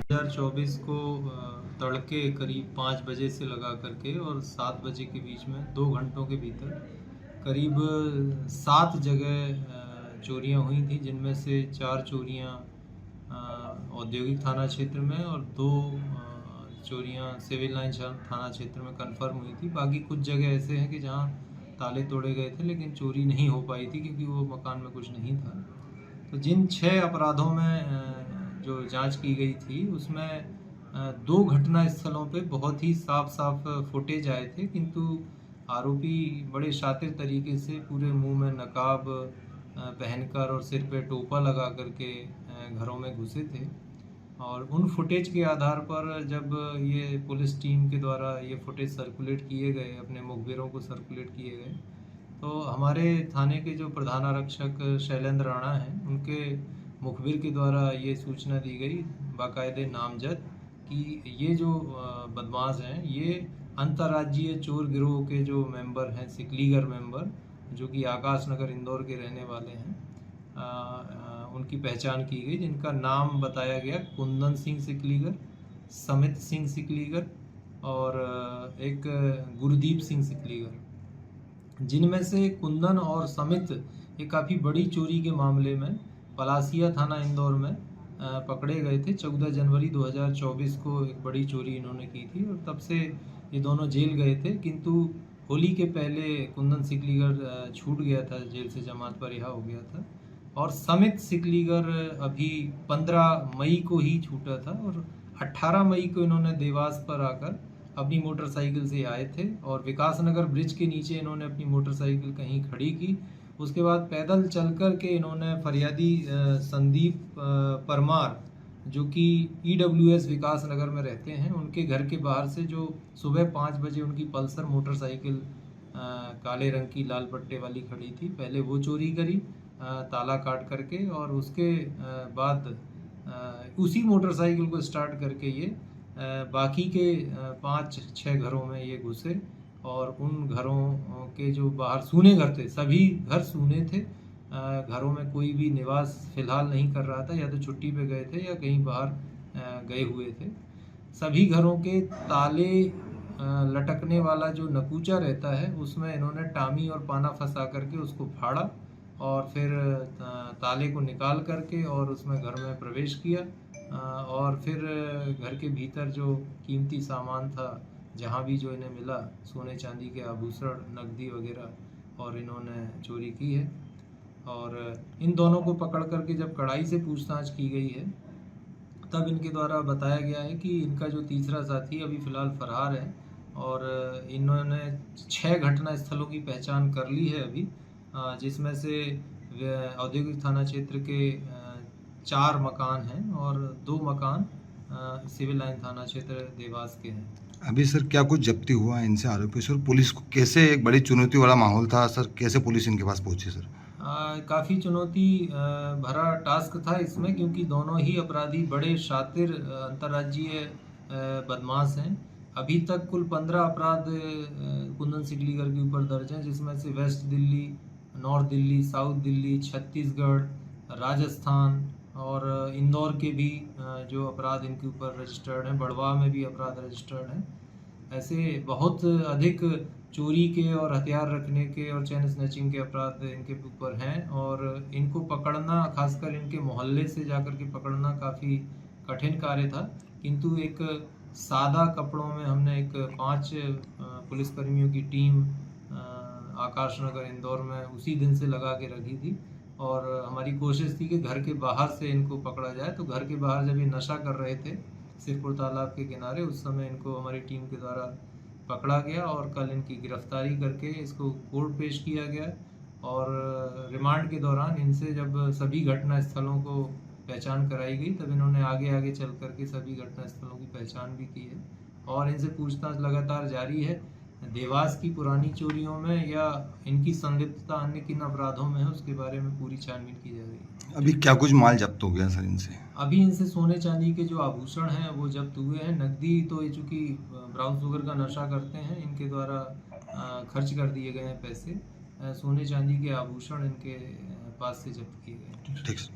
2024 को तड़के करीब 5 बजे से लगा करके और 7 बजे के बीच में 2 घंटों के भीतर करीब 7 जगह चोरियां हुई थी, जिनमें से 4 चोरियां औद्योगिक थाना क्षेत्र में और 2 चोरियां सिविल लाइन थाना क्षेत्र में कंफर्म हुई थी। बाकी कुछ जगह ऐसे हैं कि जहां ताले तोड़े गए थे लेकिन चोरी नहीं हो पाई थी क्योंकि वो मकान में कुछ नहीं था। तो जिन 6 अपराधों में जो जांच की गई थी उसमें 2 घटना स्थलों पे बहुत ही साफ फुटेज आए थे, किंतु आरोपी बड़े शातिर तरीके से पूरे मुंह में नकाब पहनकर और सिर पे टोपा लगा करके घरों में घुसे थे। और उन फुटेज के आधार पर जब ये पुलिस टीम के द्वारा ये फुटेज सर्कुलेट किए गए, अपने मुखबिरों को सर्कुलेट किए गए, तो हमारे थाने के जो प्रधान आरक्षक शैलेंद्र राणा हैं, उनके मुखबिर के द्वारा ये सूचना दी गई बाकायदे नामजद कि ये जो बदमाश हैं ये अंतर्राज्यीय चोर गिरोह के जो मेंबर हैं, सिकलीगर मेंबर, जो कि आकाश नगर इंदौर के रहने वाले हैं, उनकी पहचान की गई, जिनका नाम बताया गया कुंदन सिंह सिकलीगर, समित सिंह सिकलीगर और एक गुरदीप सिंह सिकलीगर। जिनमें से कुंदन और समित एक काफ़ी बड़ी चोरी के मामले में पलासिया थाना इंदौर में पकड़े गए थे। 14 जनवरी 2024 को एक बड़ी चोरी इन्होंने की थी और तब से ये दोनों जेल गए थे, किंतु होली के पहले कुंदन सिकलीगर छूट गया था, जेल से जमानत पर रिहा हो गया था और समित सिकलीगर अभी 15 मई को ही छूटा था और 18 मई को इन्होंने देवास पर आकर अपनी मोटरसाइकिल से आए थे और विकास नगर ब्रिज के नीचे इन्होंने अपनी मोटरसाइकिल कहीं खड़ी की। उसके बाद पैदल चल कर के इन्होंने फरियादी संदीप परमार, जो कि EWS विकास नगर में रहते हैं, उनके घर के बाहर से जो सुबह 5 बजे उनकी पल्सर मोटरसाइकिल काले रंग की लाल पट्टे वाली खड़ी थी, पहले वो चोरी करी ताला काट करके और उसके बाद उसी मोटरसाइकिल को स्टार्ट करके ये बाकी के 5-6 घरों में ये घुसे और उन घरों के जो बाहर सूने घर थे, सभी घर सूने थे, घरों में कोई भी निवास फिलहाल नहीं कर रहा था, या तो छुट्टी पे गए थे या कहीं बाहर गए हुए थे। सभी घरों के ताले लटकने वाला जो नकूचा रहता है उसमें इन्होंने टामी और पाना फंसा करके उसको फाड़ा और फिर ताले को निकाल करके और उसमें घर में प्रवेश किया और फिर घर के भीतर जो कीमती सामान था, जहाँ भी जो इन्हें मिला, सोने चांदी के आभूषण, नकदी वगैरह, और इन्होंने चोरी की है। और इन दोनों को पकड़ करके जब कड़ाई से पूछताछ की गई है तब इनके द्वारा बताया गया है कि इनका जो तीसरा साथी अभी फ़िलहाल फरार है और इन्होंने 6 घटना स्थलों की पहचान कर ली है अभी, जिसमें से औद्योगिक थाना क्षेत्र के 4 मकान हैं और 2 मकान सिविल लाइन थाना क्षेत्र देवास के हैं। अभी सर क्या कुछ जब्ती हुआ है इनसे आरोपी सर? पुलिस को कैसे, एक बड़ी चुनौती वाला माहौल था सर, कैसे पुलिस इनके पास पहुंची सर? काफ़ी चुनौती भरा टास्क था इसमें, क्योंकि दोनों ही अपराधी बड़े शातिर अंतर्राज्यीय बदमाश हैं। अभी तक कुल 15 अपराध कुंदन सिकलीगर के ऊपर दर्ज हैं, जिसमें से West Delhi, North Delhi, South Delhi, Chhattisgarh, Rajasthan और इंदौर के भी जो अपराध इनके ऊपर रजिस्टर्ड हैं, बड़वा में भी अपराध रजिस्टर्ड हैं। ऐसे बहुत अधिक चोरी के और हथियार रखने के और चैन स्नैचिंग के अपराध इनके ऊपर हैं और इनको पकड़ना, खासकर इनके मोहल्ले से जाकर के पकड़ना काफ़ी कठिन कार्य था, किंतु एक सादा कपड़ों में हमने एक 5 पुलिसकर्मियों की टीम आकाश नगर इंदौर में उसी दिन से लगा के रखी थी और हमारी कोशिश थी कि घर के बाहर से इनको पकड़ा जाए। तो घर के बाहर जब ये नशा कर रहे थे सिरपुर तालाब के किनारे, उस समय इनको हमारी टीम के द्वारा पकड़ा गया और कल इनकी गिरफ्तारी करके इसको कोर्ट पेश किया गया और रिमांड के दौरान इनसे जब सभी घटना स्थलों को पहचान कराई गई तब इन्होंने आगे चल करके सभी घटना स्थलों की पहचान भी की है और इनसे पूछताछ लगातार जारी है। देवास की पुरानी चोरियों में या इनकी संलिप्तता अन्य किन अपराधों में है उसके बारे में पूरी छानबीन की जा रही है। अभी क्या कुछ माल जब्त हो गया सर इनसे? अभी इनसे सोने चांदी के जो आभूषण हैं वो जब्त हुए हैं। नकदी तो ये चूँकि ब्राउन शुगर का नशा करते हैं, इनके द्वारा खर्च कर दिए गए हैं पैसे, सोने चांदी के आभूषण इनके पास से जब्त किए गए। ठीक सर।